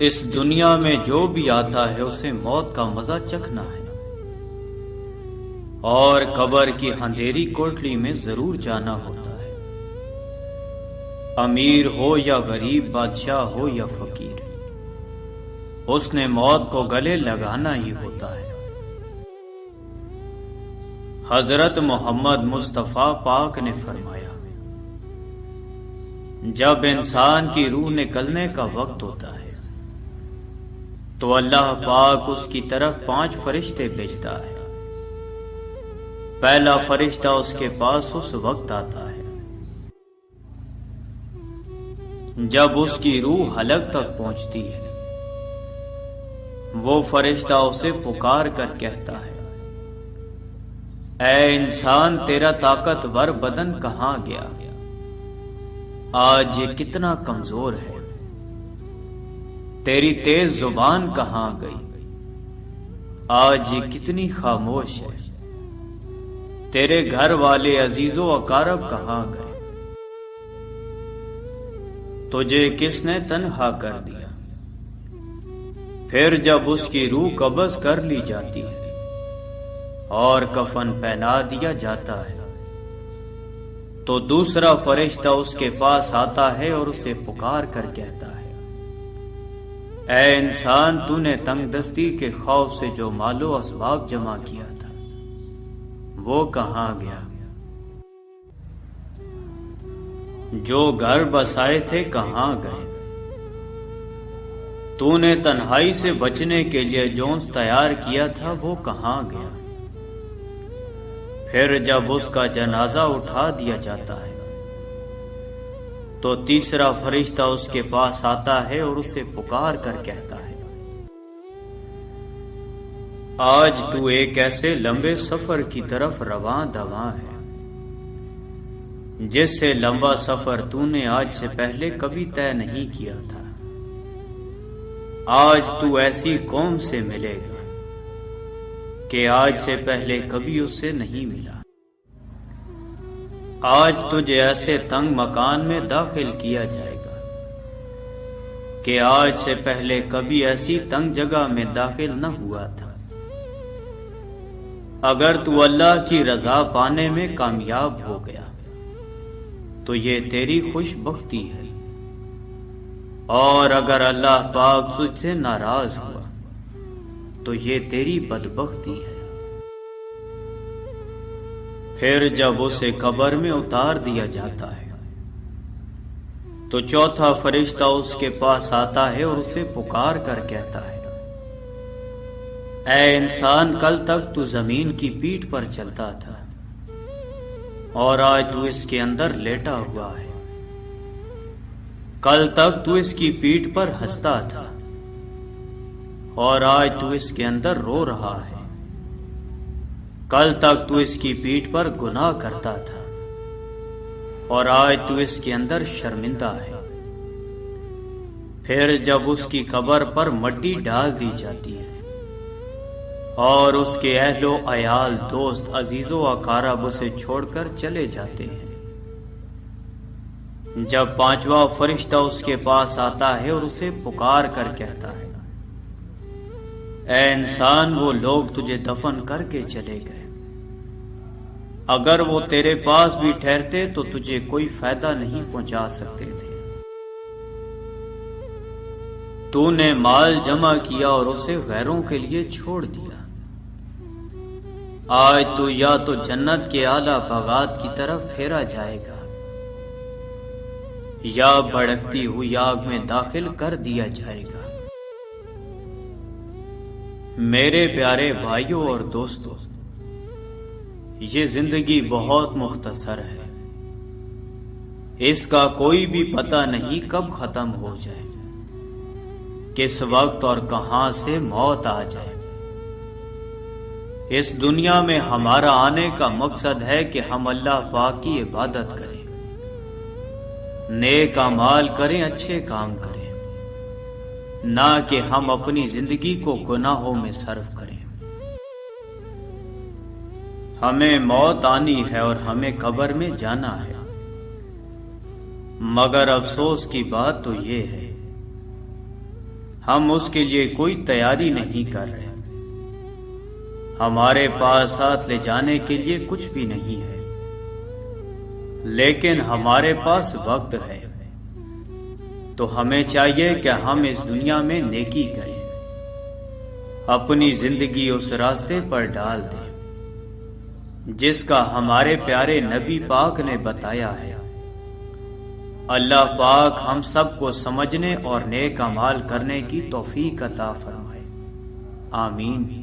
اس دنیا میں جو بھی آتا ہے اسے موت کا مزہ چکھنا ہے، اور قبر کی اندھیری کوٹلی میں ضرور جانا ہوتا ہے۔ امیر ہو یا غریب، بادشاہ ہو یا فقیر، اس نے موت کو گلے لگانا ہی ہوتا ہے۔ حضرت محمد مصطفیٰ پاک نے فرمایا، جب انسان کی روح نکلنے کا وقت ہوتا ہے تو اللہ پاک اس کی طرف 5 فرشتے بھیجتا ہے۔ پہلا فرشتہ اس کے پاس اس وقت آتا ہے جب اس کی روح حلق تک پہنچتی ہے۔ وہ فرشتہ اسے پکار کر کہتا ہے، اے انسان، تیرا طاقتور بدن کہاں گیا؟ آج یہ کتنا کمزور ہے۔ تیری تیز زبان کہاں گئی؟ آج یہ کتنی خاموش ہے۔ تیرے گھر والے عزیز و اقارب کہاں گئے؟ تجھے کس نے تنہا کر دیا؟ پھر جب اس کی روح قبض کر لی جاتی ہے اور کفن پہنا دیا جاتا ہے تو دوسرا فرشتہ اس کے پاس آتا ہے اور اسے پکار کر کہتا ہے، اے انسان، تو نے تنگ دستی کے خوف سے جو مال و اسباب جمع کیا تھا وہ کہاں گیا؟ جو گھر بسائے تھے کہاں گئے؟ تو نے تنہائی سے بچنے کے لیے جونس تیار کیا تھا وہ کہاں گیا؟ پھر جب اس کا جنازہ اٹھا دیا جاتا ہے تو تیسرا فرشتہ اس کے پاس آتا ہے اور اسے پکار کر کہتا ہے، آج تو ایک ایسے لمبے سفر کی طرف رواں دواں ہے جس سے لمبا سفر تو نے آج سے پہلے کبھی طے نہیں کیا تھا۔ آج تو ایسی قوم سے ملے گا کہ آج سے پہلے کبھی اس سے نہیں ملا۔ آج تجھے ایسے تنگ مکان میں داخل کیا جائے گا کہ آج سے پہلے کبھی ایسی تنگ جگہ میں داخل نہ ہوا تھا۔ اگر تو اللہ کی رضا پانے میں کامیاب ہو گیا تو یہ تیری خوش بختی ہے، اور اگر اللہ پاک تجھ سے ناراض ہوا تو یہ تیری بدبختی ہے۔ پھر جب اسے قبر میں اتار دیا جاتا ہے تو چوتھا فرشتہ اس کے پاس آتا ہے اور اسے پکار کر کہتا ہے، اے انسان، کل تک تو زمین کی پیٹھ پر چلتا تھا اور آج تو اس کے اندر لیٹا ہوا ہے۔ کل تک تو اس کی پیٹھ پر ہنستا تھا اور آج تو اس کے اندر رو رہا ہے۔ کل تک تو اس کی پیٹھ پر گناہ کرتا تھا اور آج تو اس کے اندر شرمندہ ہے۔ پھر جب اس کی قبر پر مٹی ڈال دی جاتی ہے اور اس کے اہل و عیال، دوست، عزیز و اقارب اسے چھوڑ کر چلے جاتے ہیں، جب پانچواں فرشتہ اس کے پاس آتا ہے اور اسے پکار کر کہتا ہے، اے انسان، وہ لوگ تجھے دفن کر کے چلے گئے، اگر وہ تیرے پاس بھی ٹھہرتے تو تجھے کوئی فائدہ نہیں پہنچا سکتے تھے۔ تو نے مال جمع کیا اور اسے غیروں کے لیے چھوڑ دیا۔ آج تو یا تو جنت کے اعلیٰ باغات کی طرف پھیرا جائے گا یا بھڑکتی ہوئی آگ میں داخل کر دیا جائے گا۔ میرے پیارے بھائیوں اور دوستوں، یہ زندگی بہت مختصر ہے، اس کا کوئی بھی پتہ نہیں کب ختم ہو جائے، کس وقت اور کہاں سے موت آ جائے۔ اس دنیا میں ہمارا آنے کا مقصد ہے کہ ہم اللہ پاک کی عبادت کریں، نیک اعمال کریں، اچھے کام کریں، نہ کہ ہم اپنی زندگی کو گناہوں میں صرف کریں۔ ہمیں موت آنی ہے اور ہمیں قبر میں جانا ہے، مگر افسوس کی بات تو یہ ہے ہم اس کے لیے کوئی تیاری نہیں کر رہے۔ ہمارے پاس ساتھ لے جانے کے لیے کچھ بھی نہیں ہے، لیکن ہمارے پاس وقت ہے، تو ہمیں چاہیے کہ ہم اس دنیا میں نیکی کریں، اپنی زندگی اس راستے پر ڈال دیں جس کا ہمارے پیارے نبی پاک نے بتایا ہے۔ اللہ پاک ہم سب کو سمجھنے اور نیک اعمال کرنے کی توفیق عطا فرمائے، آمین۔